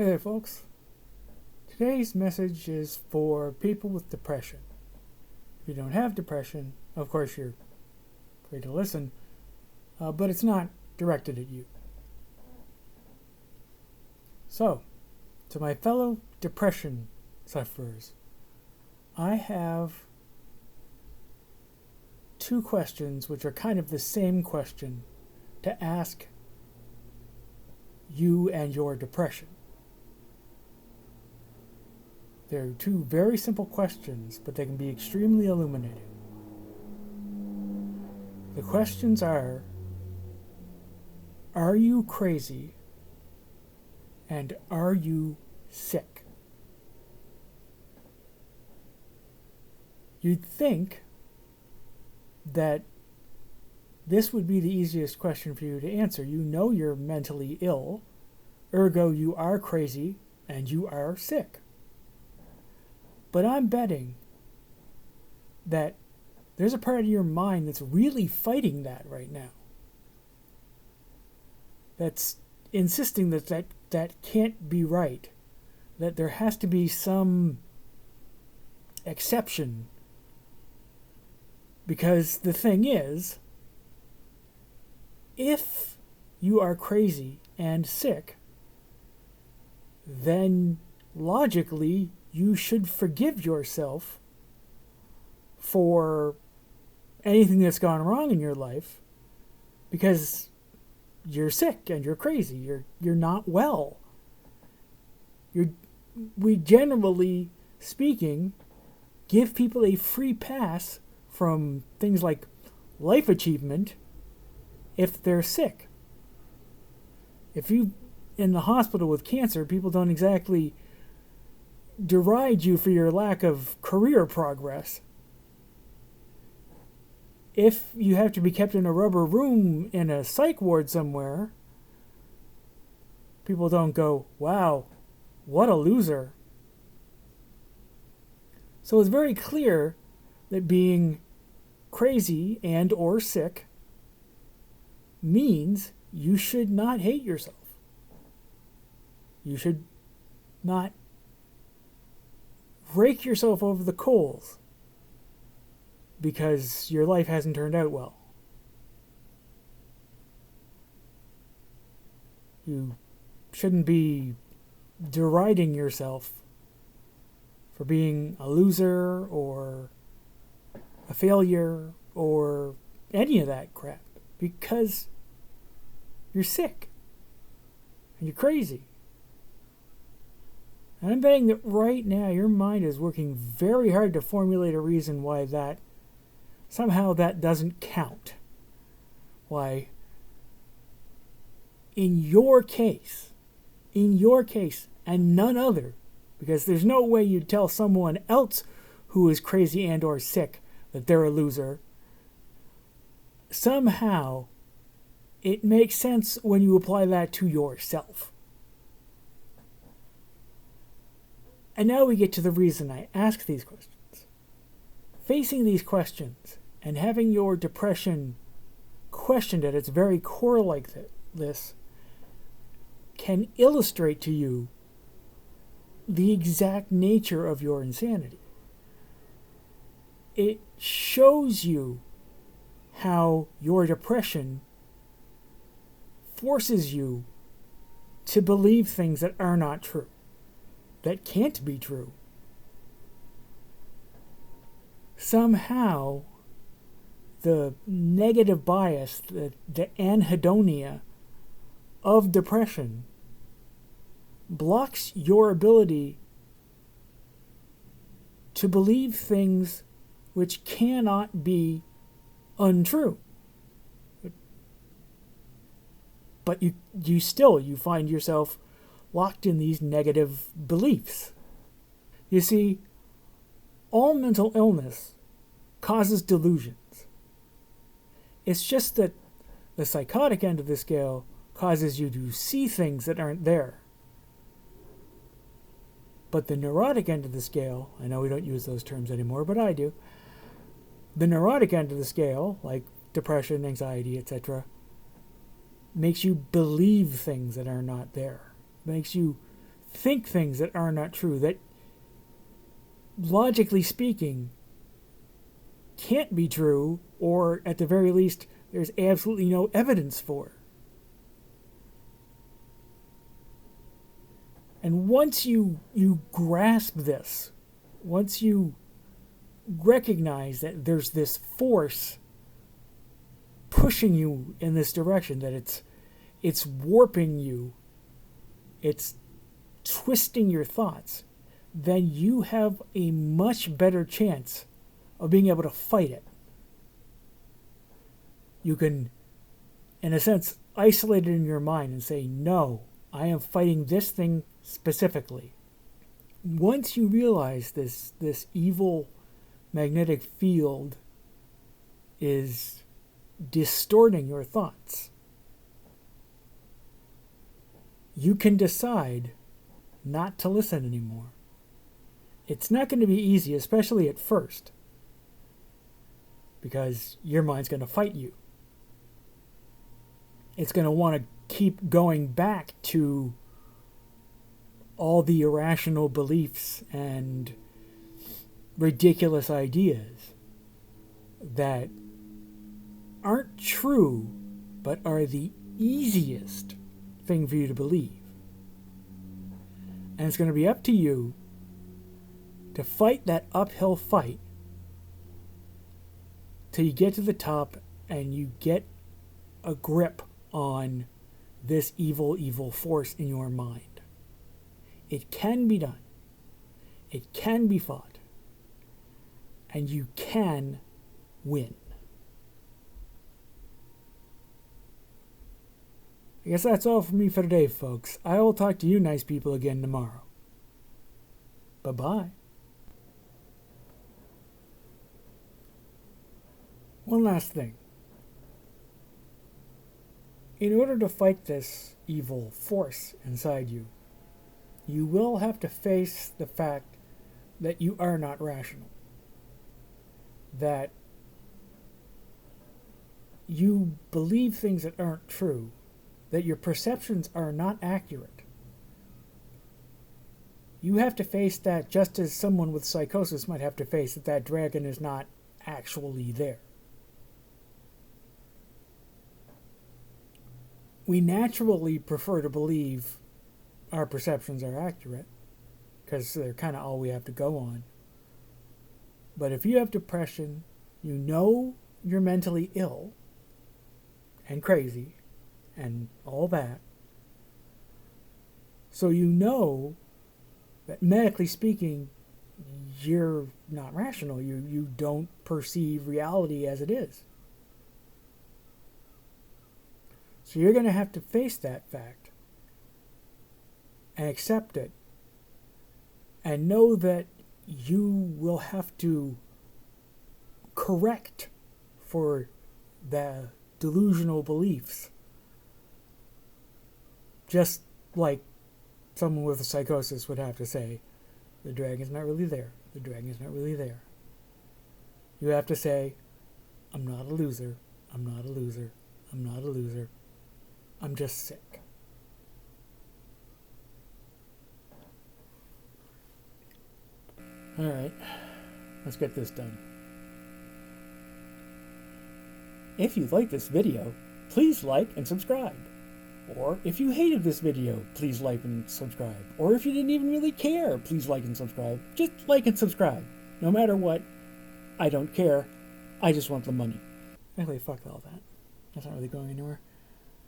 Hey there, folks. Today's message is for people with depression. If you don't have depression, of course you're free to listen, but it's not directed at you. So, to my fellow depression sufferers, I have two questions which are kind of the same question to ask you and your depression. They're two very simple questions, but they can be extremely illuminating. The questions are you crazy? And are you sick? You'd think that this would be the easiest question for you to answer. You know you're mentally ill, ergo you are crazy and you are sick. But I'm betting that there's a part of your mind that's really fighting that right now. That's insisting that can't be right. That there has to be some exception. Because the thing is, if you are crazy and sick, then logically you should forgive yourself for anything that's gone wrong in your life because you're sick and you're crazy. You're not well. We generally speaking give people a free pass from things like life achievement if they're sick. If you in the hospital with cancer, people don't exactly deride you for your lack of career progress. If you have to be kept in a rubber room in a psych ward somewhere, people don't go, wow, what a loser. So it's very clear that being crazy and or sick means you should not hate yourself. You should not rake yourself over the coals because your life hasn't turned out well. You shouldn't be deriding yourself for being a loser or a failure or any of that crap because you're sick and you're crazy. And I'm betting that right now your mind is working very hard to formulate a reason why that somehow that doesn't count. Why, in your case, and none other, because there's no way you'd tell someone else who is crazy and or sick that they're a loser. Somehow, it makes sense when you apply that to yourself. And now we get to the reason I ask these questions. Facing these questions and having your depression questioned at its very core like this can illustrate to you the exact nature of your insanity. It shows you how your depression forces you to believe things that are not true, that can't be true. Somehow, the negative bias, the anhedonia of depression blocks your ability to believe things which cannot be untrue. But you find yourself locked in these negative beliefs. You see, all mental illness causes delusions. It's just that the psychotic end of the scale causes you to see things that aren't there. But the neurotic end of the scale, I know we don't use those terms anymore, but I do. The neurotic end of the scale, like depression, anxiety, etc., makes you believe things that are not there. Makes you think things that are not true, that logically speaking can't be true, or at the very least there's absolutely no evidence for. And once you grasp this, once you recognize that there's this force pushing you in this direction, that it's warping you, it's twisting your thoughts, then you have a much better chance of being able to fight it. You can, in a sense, isolate it in your mind and say, no, I am fighting this thing specifically. Once you realize this evil magnetic field is distorting your thoughts, you can decide not to listen anymore. It's not going to be easy, especially at first, because your mind's going to fight you. It's going to want to keep going back to all the irrational beliefs and ridiculous ideas that aren't true but are the easiest thing for you to believe. And it's going to be up to you to fight that uphill fight till you get to the top and you get a grip on this evil force in your mind. It can be done. It can be fought. And you can win. I guess that's all from me for today, folks. I will talk to you nice people again tomorrow. Bye-bye. One last thing. In order to fight this evil force inside you, you will have to face the fact that you are not rational. That you believe things that aren't true. That your perceptions are not accurate. You have to face that just as someone with psychosis might have to face that dragon is not actually there. We naturally prefer to believe our perceptions are accurate because they're kind of all we have to go on. But if you have depression, you know you're mentally ill and crazy and all that. So you know that medically speaking, you're not rational. You don't perceive reality as it is. So you're going to have to face that fact and accept it and know that you will have to correct for the delusional beliefs. Just like someone with a psychosis would have to say, the dragon's not really there. The dragon's not really there. You have to say, I'm not a loser. I'm not a loser. I'm not a loser. I'm just sick. Alright, let's get this done. If you like this video, please like and subscribe. Or if you hated this video, please like and subscribe. Or if you didn't even really care, please like and subscribe. Just like and subscribe. No matter what, I don't care. I just want the money. Actually, fuck all that. That's not really going anywhere.